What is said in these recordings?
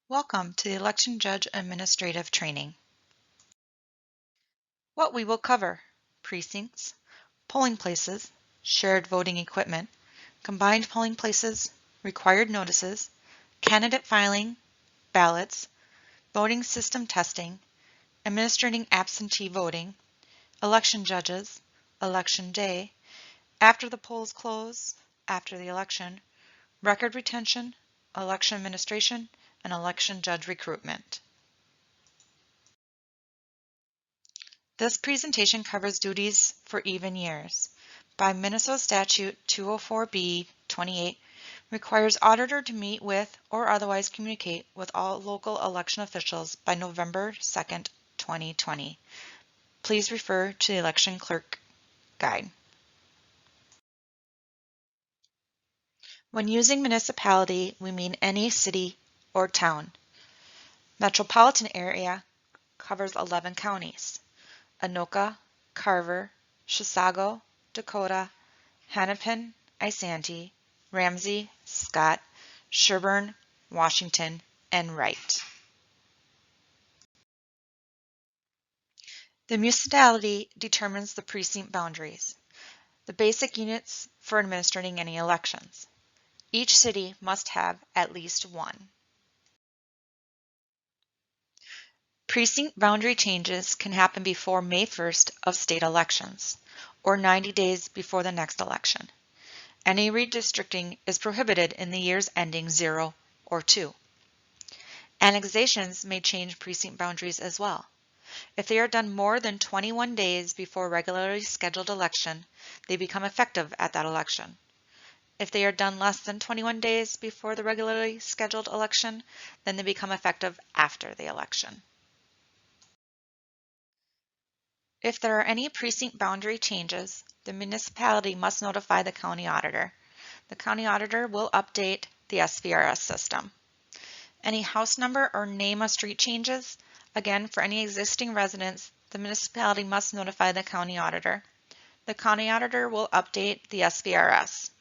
Welcome to the Election Judge Administrative Training. What we will cover: precincts, polling places, shared voting equipment, combined polling places, required notices, candidate filing, ballots, voting system testing, administering absentee voting, election judges, election day, after the polls close, after the election, record retention, election administration, and election judge recruitment. This presentation covers duties for even years. By Minnesota Statute 204B-28, requires auditor to meet with or otherwise communicate with all local election officials by November 2nd, 2020. Please refer to the election clerk guide. When using municipality, we mean any city or town. Metropolitan area covers 11 counties: Anoka, Carver, Chisago, Dakota, Hennepin, Isanti, Ramsey, Scott, Sherburne, Washington, and Wright. The municipality determines the precinct boundaries, the basic units for administering any elections. Each city must have at least one. Precinct boundary changes can happen before May 1st of state elections, or 90 days before the next election. Any redistricting is prohibited in the years ending 0 or 2. Annexations may change precinct boundaries as well. If they are done more than 21 days before a regularly scheduled election, they become effective at that election. If they are done less than 21 days before the regularly scheduled election, then they become effective after the election. If there are any precinct boundary changes, the municipality must notify the county auditor. The county auditor will update the SVRS system. Any house number or name of street changes, again, for any existing residents, the municipality must notify the county auditor. The county auditor will update the SVRS.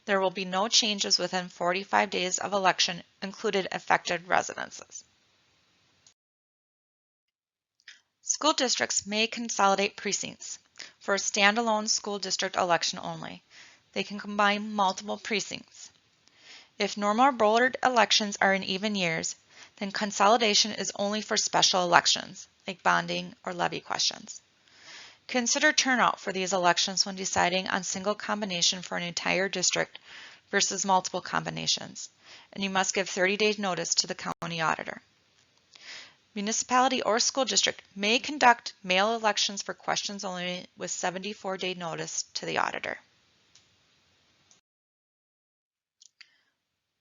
There will be no changes within 45 days of election included affected residences. School districts may consolidate precincts for a standalone school district election only. They can combine multiple precincts. If normal board elections are in even years, then consolidation is only for special elections, like bonding or levy questions. Consider turnout for these elections when deciding on single combination for an entire district versus multiple combinations, and you must give 30 days notice to the county auditor. Municipality or school district may conduct mail elections for questions only with 74-day notice to the auditor.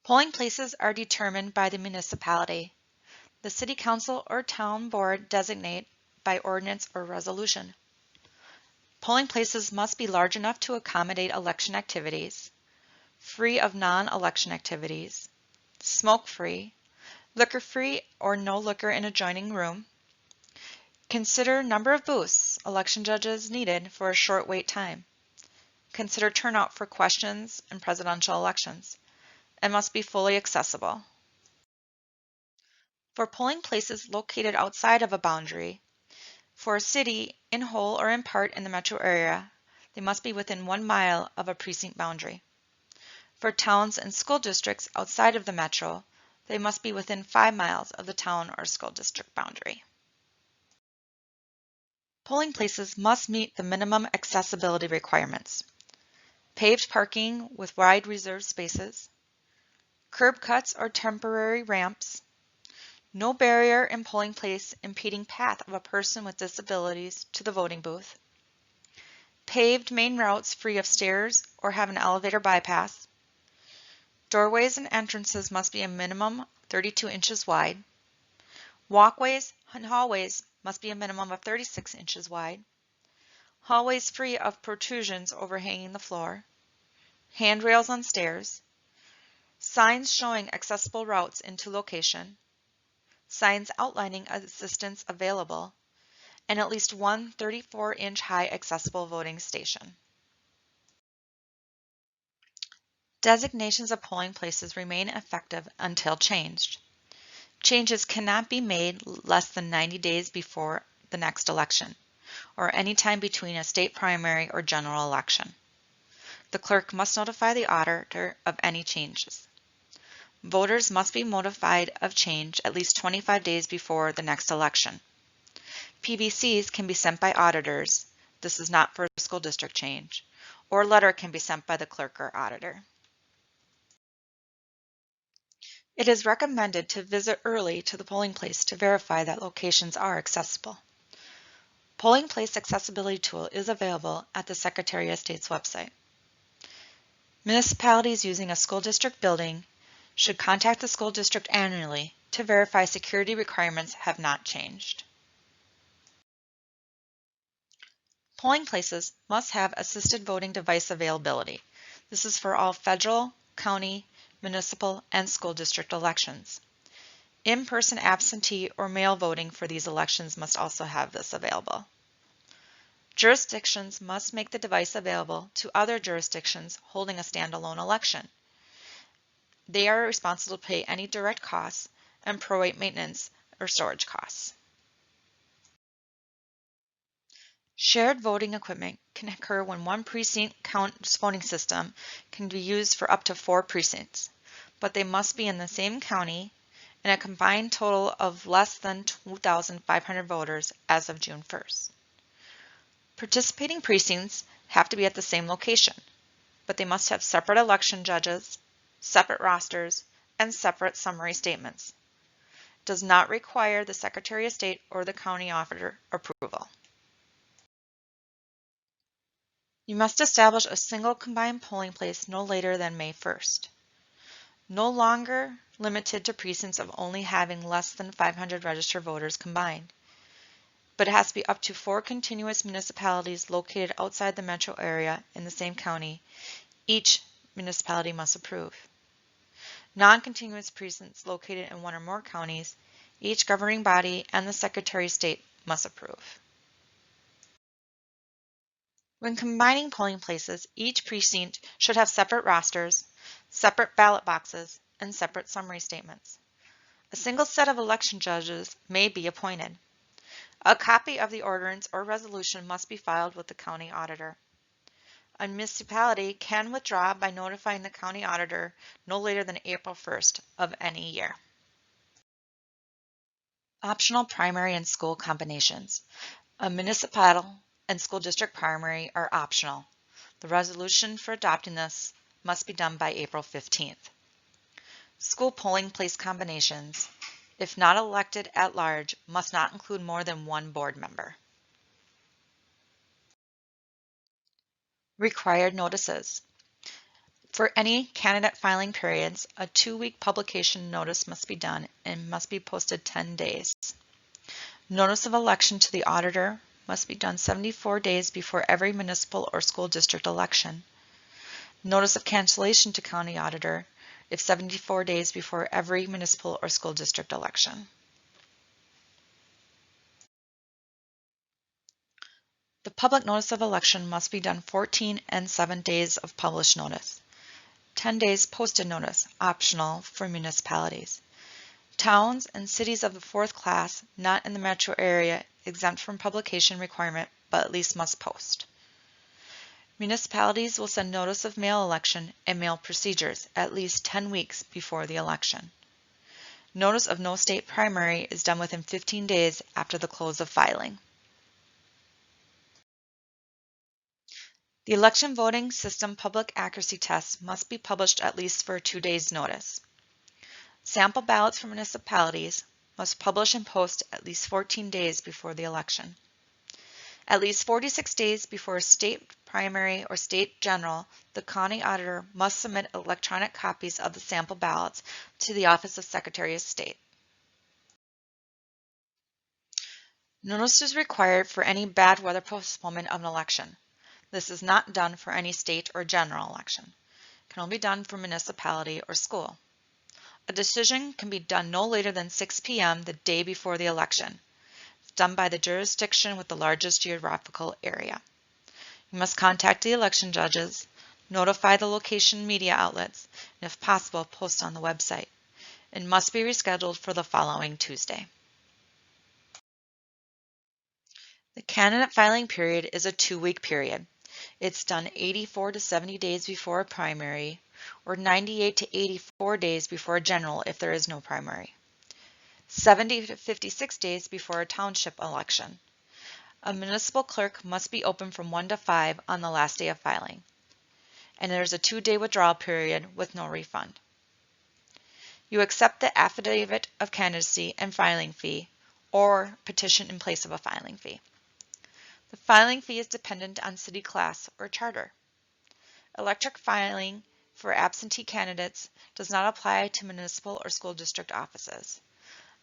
Polling places are determined by the municipality. The city council or town board designate by ordinance or resolution. Polling places must be large enough to accommodate election activities, free of non-election activities, smoke-free, liquor-free or no liquor in adjoining room. Consider number of booths election judges needed for a short wait time. Consider turnout for questions and presidential elections, and must be fully accessible. For polling places located outside of a boundary, for a city in whole or in part in the metro area, they must be within 1 mile of a precinct boundary. For towns and school districts outside of the metro, they must be within 5 miles of the town or school district boundary. Polling places must meet the minimum accessibility requirements: paved parking with wide reserved spaces, curb cuts or temporary ramps, no barrier in polling place impeding path of a person with disabilities to the voting booth, paved main routes free of stairs or have an elevator bypass, doorways and entrances must be a minimum 32 inches wide, walkways and hallways must be a minimum of 36 inches wide, hallways free of protrusions overhanging the floor, handrails on stairs, signs showing accessible routes into location, signs outlining assistance available, and at least one 34-inch high accessible voting station. Designations of polling places remain effective until changed. Changes cannot be made less than 90 days before the next election, or any time between a state primary or general election. The clerk must notify the auditor of any changes. Voters must be notified of change at least 25 days before the next election. PBCs can be sent by auditors. This is not for a school district change, or a letter can be sent by the clerk or auditor. It is recommended to visit early to the polling place to verify that locations are accessible. Polling place accessibility tool is available at the Secretary of State's website. Municipalities using a school district building should contact the school district annually to verify security requirements have not changed. Polling places must have assisted voting device availability. This is for all federal, county, municipal, and school district elections. In-person absentee or mail voting for these elections must also have this available. Jurisdictions must make the device available to other jurisdictions holding a standalone election. They are responsible to pay any direct costs and prorate maintenance or storage costs. Shared voting equipment can occur when one precinct voting system can be used for up to 4 precincts, but they must be in the same county and a combined total of less than 2,500 voters as of June 1st. Participating precincts have to be at the same location, but they must have separate election judges, separate rosters, and separate summary statements. It does not require the Secretary of State or the county auditor approval. You must establish a single combined polling place no later than May 1st. No longer limited to precincts of only having less than 500 registered voters combined, but it has to be up to 4 continuous municipalities located outside the metro area in the same county. Each municipality must approve. Non-continuous precincts located in 1 or more counties, each governing body and the Secretary of State must approve. When combining polling places, each precinct should have separate rosters, separate ballot boxes, and separate summary statements. A single set of election judges may be appointed. A copy of the ordinance or resolution must be filed with the county auditor. A municipality can withdraw by notifying the county auditor no later than April 1st of any year. Optional primary and school combinations. A municipal and school district primary are optional. The resolution for adopting this must be done by April 15th. School polling place combinations, if not elected at large, must not include more than 1 board member. Required notices. For any candidate filing periods, a 2-week publication notice must be done and must be posted 10 days. Notice of election to the auditor must be done 74 days before every municipal or school district election. Notice of cancellation to county auditor if 74 days before every municipal or school district election. The public notice of election must be done 14 and 7 days of published notice. 10 days posted notice, optional for municipalities. Towns and cities of the 4th class not in the metro area exempt from publication requirement but at least must post. Municipalities will send notice of mail election and mail procedures at least 10 weeks before the election. Notice of no state primary is done within 15 days after the close of filing. The election voting system public accuracy test must be published at least for 2 days' notice. Sample ballots for municipalities must publish and post at least 14 days before the election. At least 46 days before a state primary or state general, the county auditor must submit electronic copies of the sample ballots to the Office of Secretary of State. Notice is required for any bad weather postponement of an election. This is not done for any state or general election. It can only be done for municipality or school. A decision can be done no later than 6 p.m. the day before the election. It's done by the jurisdiction with the largest geographical area. You must contact the election judges, notify the location media outlets, and if possible, post on the website. and must be rescheduled for the following Tuesday. The candidate filing period is a 2-week period. It's done 84 to 70 days before a primary, or 98 to 84 days before a general if there is no primary. 70 to 56 days before a township election. A municipal clerk must be open from 1 to 5 on the last day of filing. And there's a 2-day withdrawal period with no refund. You accept the affidavit of candidacy and filing fee, or petition in place of a filing fee. The filing fee is dependent on city class or charter. Electric filing for absentee candidates does not apply to municipal or school district offices.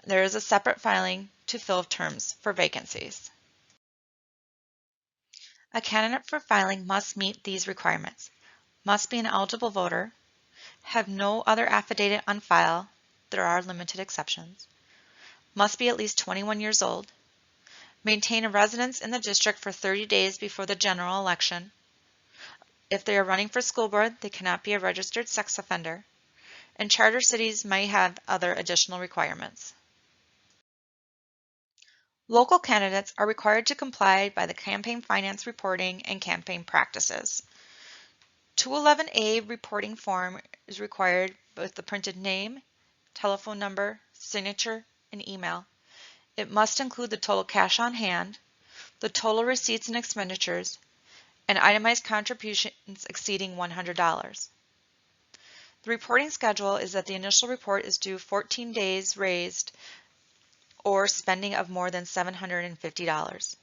There is a separate filing to fill terms for vacancies. A candidate for filing must meet these requirements. Must be an eligible voter, have no other affidavit on file, there are limited exceptions, must be at least 21 years old, maintain a residence in the district for 30 days before the general election. If they are running for school board, they cannot be a registered sex offender, and charter cities may have other additional requirements. Local candidates are required to comply by the campaign finance reporting and campaign practices. 211A reporting form is required with the printed name, telephone number, signature, and email. It must include the total cash on hand, the total receipts and expenditures, and itemized contributions exceeding $100. The reporting schedule is that the initial report is due 14 days raised or spending of more than $750.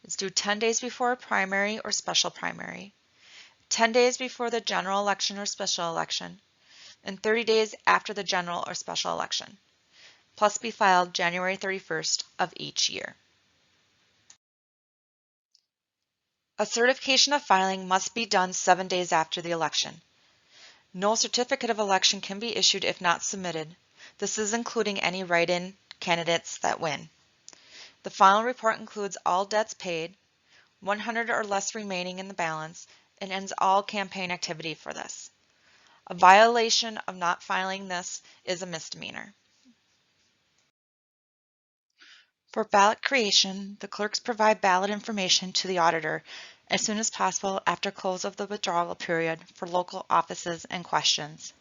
It's due 10 days before a primary or special primary, 10 days before the general election or special election, and 30 days after the general or special election, plus be filed January 31st of each year. A certification of filing must be done 7 days after the election. No certificate of election can be issued if not submitted. This is including any write-in candidates that win. The final report includes all debts paid, 100 or less remaining in the balance, and ends all campaign activity for this. A violation of not filing this is a misdemeanor. For ballot creation, the clerks provide ballot information to the auditor as soon as possible after close of the withdrawal period for local offices and questions.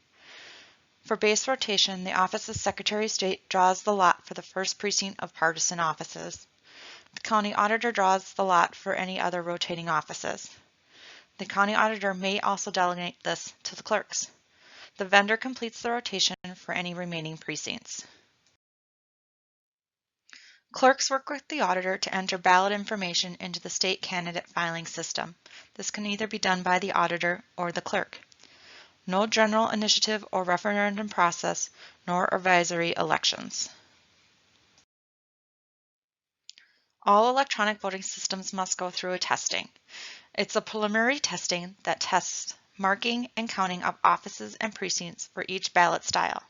For base rotation, the Office of Secretary of State draws the lot for the first precinct of partisan offices. The County Auditor draws the lot for any other rotating offices. The County Auditor may also delegate this to the clerks. The vendor completes the rotation for any remaining precincts. Clerks work with the auditor to enter ballot information into the state candidate filing system. This can either be done by the auditor or the clerk. No general initiative or referendum process, nor advisory elections. All electronic voting systems must go through a testing. It's a preliminary testing that tests marking and counting of offices and precincts for each ballot style.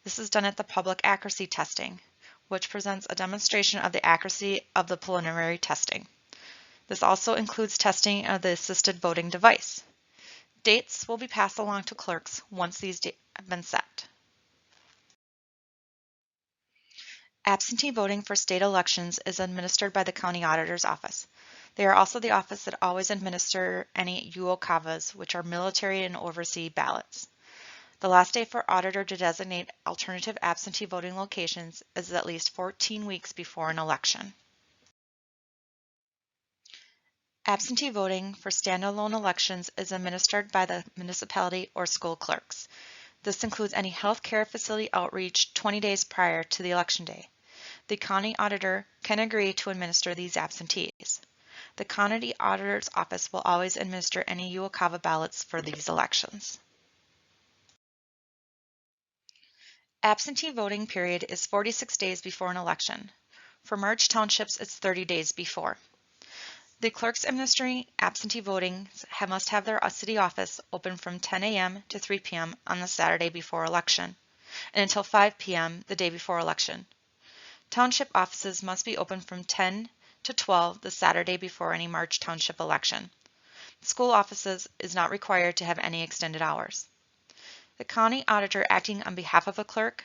This is done at the public accuracy testing, which presents a demonstration of the accuracy of the preliminary testing. This also includes testing of the assisted voting device. Dates will be passed along to clerks once these have been set. Absentee voting for state elections is administered by the County Auditor's Office. They are also the office that always administer any UOCAVAs, which are military and overseas ballots. The last day for auditor to designate alternative absentee voting locations is at least 14 weeks before an election. Absentee voting for standalone elections is administered by the municipality or school clerks. This includes any health care facility outreach 20 days prior to the election day. The county auditor can agree to administer these absentees. The County Auditor's Office will always administer any UOCAVA ballots for these elections. Absentee voting period is 46 days before an election. For merged townships, it's 30 days before. The clerks administering absentee voting must have their city office open from 10 a.m. to 3 p.m. on the Saturday before election, and until 5 p.m. the day before election. Township offices must be open from 10 to 12 the Saturday before any March township election. School offices is not required to have any extended hours. The county auditor acting on behalf of a clerk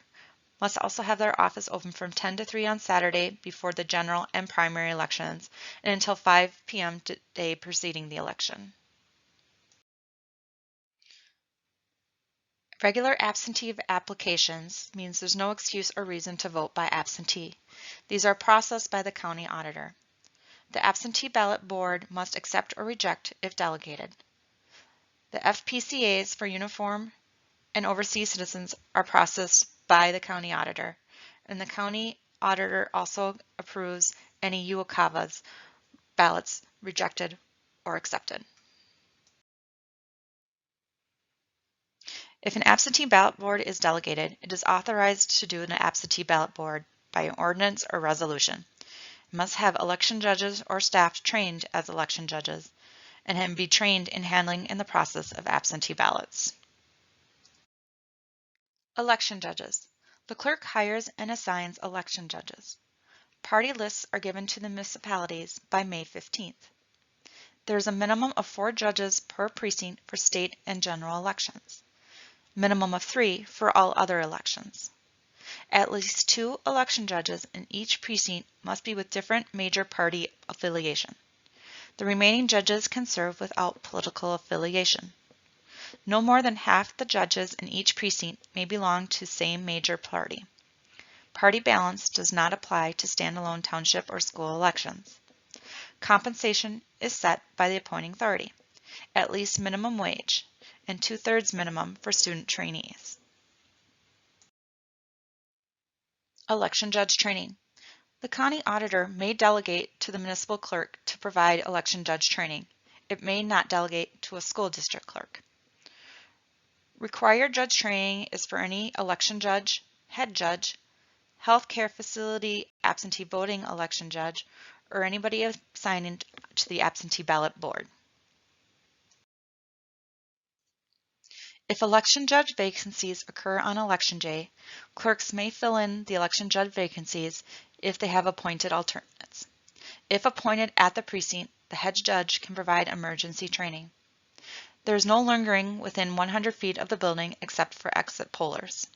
must also have their office open from 10 to 3 on Saturday before the general and primary elections and until 5 p.m. the day preceding the election. Regular absentee applications means there's no excuse or reason to vote by absentee. These are processed by the county auditor. The absentee ballot board must accept or reject if delegated. The FPCAs for uniform and overseas citizens are processed by the county auditor, and the county auditor also approves any UOCAVA's ballots rejected or accepted. If an absentee ballot board is delegated, it is authorized to do an absentee ballot board by an ordinance or resolution. It must have election judges or staff trained as election judges and be trained in handling in the process of absentee ballots. Election judges. The clerk hires and assigns election judges. Party lists are given to the municipalities by May 15th. There is a minimum of 4 judges per precinct for state and general elections. Minimum of 3 for all other elections. At least 2 election judges in each precinct must be with different major party affiliation. The remaining judges can serve without political affiliation. No more than half the judges in each precinct may belong to the same major party. Party balance does not apply to standalone township or school elections. Compensation is set by the appointing authority, at least minimum wage, and 2/3 minimum for student trainees. Election judge training. The county auditor may delegate to the municipal clerk to provide election judge training. It may not delegate to a school district clerk. Required judge training is for any election judge, head judge, healthcare facility absentee voting election judge, or anybody assigned to the absentee ballot board. If election judge vacancies occur on election day, clerks may fill in the election judge vacancies if they have appointed alternates. If appointed at the precinct, the head judge can provide emergency training. There is no lingering within 100 feet of the building except for exit pollers.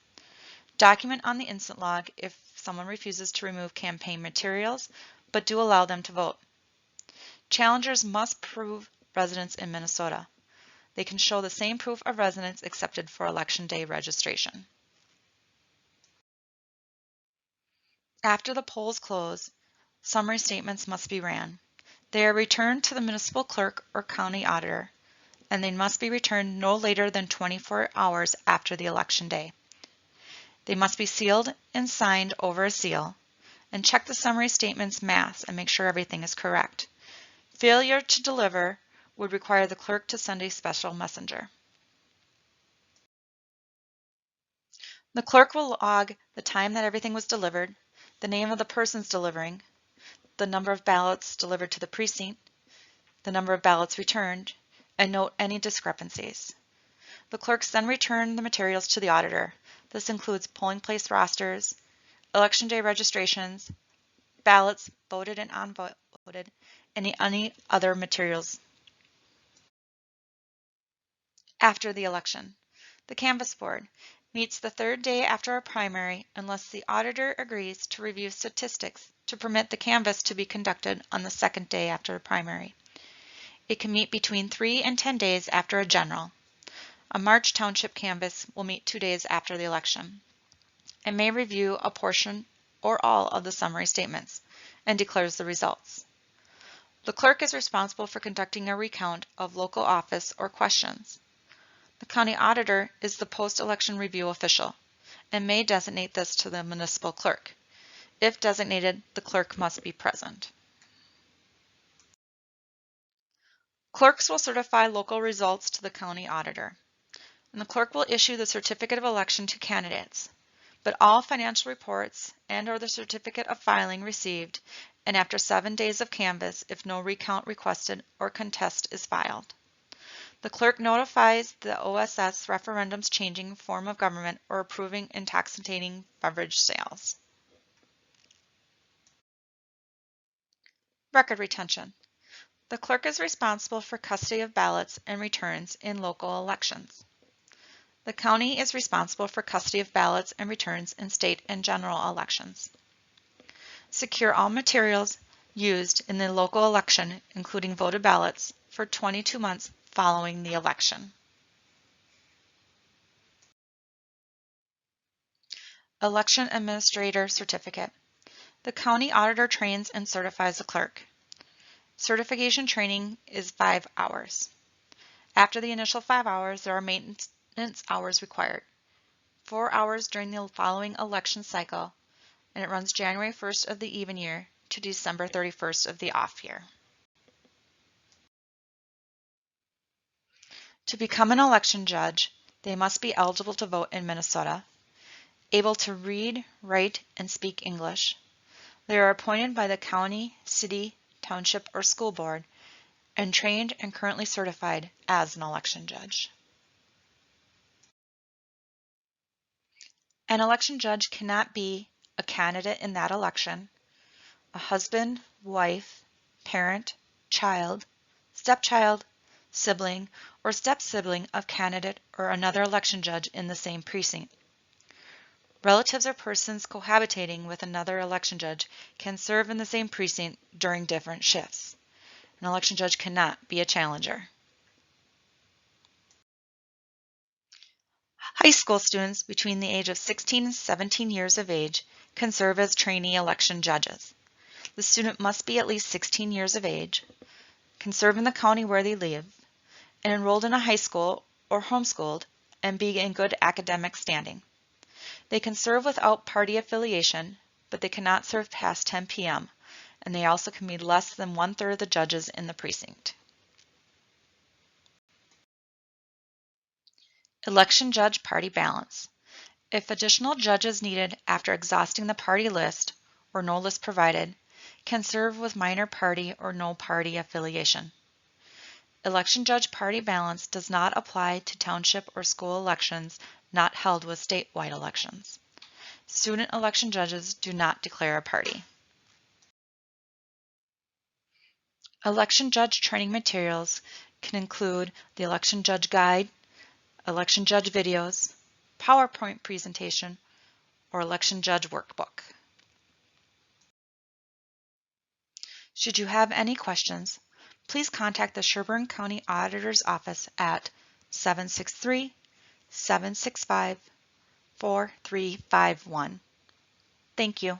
Document on the instant log if someone refuses to remove campaign materials, but do allow them to vote. Challengers must prove residence in Minnesota. They can show the same proof of residence accepted for election day registration. After the polls close, summary statements must be ran. They are returned to the municipal clerk or county auditor, and they must be returned no later than 24 hours after the election day. They must be sealed and signed over a seal, and check the summary statement's math and make sure everything is correct. Failure to deliver would require the clerk to send a special messenger. The clerk will log the time that everything was delivered, the name of the persons delivering, the number of ballots delivered to the precinct, the number of ballots returned, and note any discrepancies. The clerks then return the materials to the auditor. This includes polling place rosters, election day registrations, ballots voted and unvoted, and any other materials. After the election, the canvass board meets the 3rd day after a primary unless the auditor agrees to review statistics to permit the canvass to be conducted on the 2nd day after a primary. It can meet between 3 and 10 days after a general. A March Township canvass will meet 2 days after the election and may review a portion or all of the summary statements and declares the results. The clerk is responsible for conducting a recount of local office or questions. The county auditor is the post-election review official and may designate this to the municipal clerk. If designated, the clerk must be present. Clerks will certify local results to the county auditor, and the clerk will issue the certificate of election to candidates, but all financial reports and/or the certificate of filing received and after 7 days of canvass if no recount requested or contest is filed. The clerk notifies the OSS referendums changing form of government or approving intoxicating beverage sales. Record retention. The clerk is responsible for custody of ballots and returns in local elections. The county is responsible for custody of ballots and returns in state and general elections. Secure all materials used in the local election, including voted ballots, for 22 months following the election. Election Administrator Certificate. The county auditor trains and certifies the clerk. Certification training is 5 hours. After the initial 5 hours, there are maintenance hours required. 4 hours during the following election cycle, and it runs January 1st of the even year to December 31st of the off year. To become an election judge, they must be eligible to vote in Minnesota, able to read, write, and speak English. They are appointed by the county, city, township, or school board, and trained and currently certified as an election judge. An election judge cannot be a candidate in that election, a husband, wife, parent, child, stepchild, sibling, or step-sibling of candidate or another election judge in the same precinct. Relatives or persons cohabitating with another election judge can serve in the same precinct during different shifts. An election judge cannot be a challenger. High school students between the age of 16 and 17 years of age can serve as trainee election judges. The student must be at least 16 years of age, can serve in the county where they live, and enrolled in a high school or homeschooled, and be in good academic standing. They can serve without party affiliation, but they cannot serve past 10 p.m., and they also can be less than 1/3 of the judges in the precinct. Election judge party balance. If additional judges needed after exhausting the party list, or no list provided, can serve with minor party or no party affiliation. Election judge party balance does not apply to township or school elections not held with statewide elections. Student election judges do not declare a party. Election judge training materials can include the election judge guide, election judge videos, PowerPoint presentation, or election judge workbook. Should you have any questions, please contact the Sherburne County Auditor's Office at 763-765-4351. Thank you.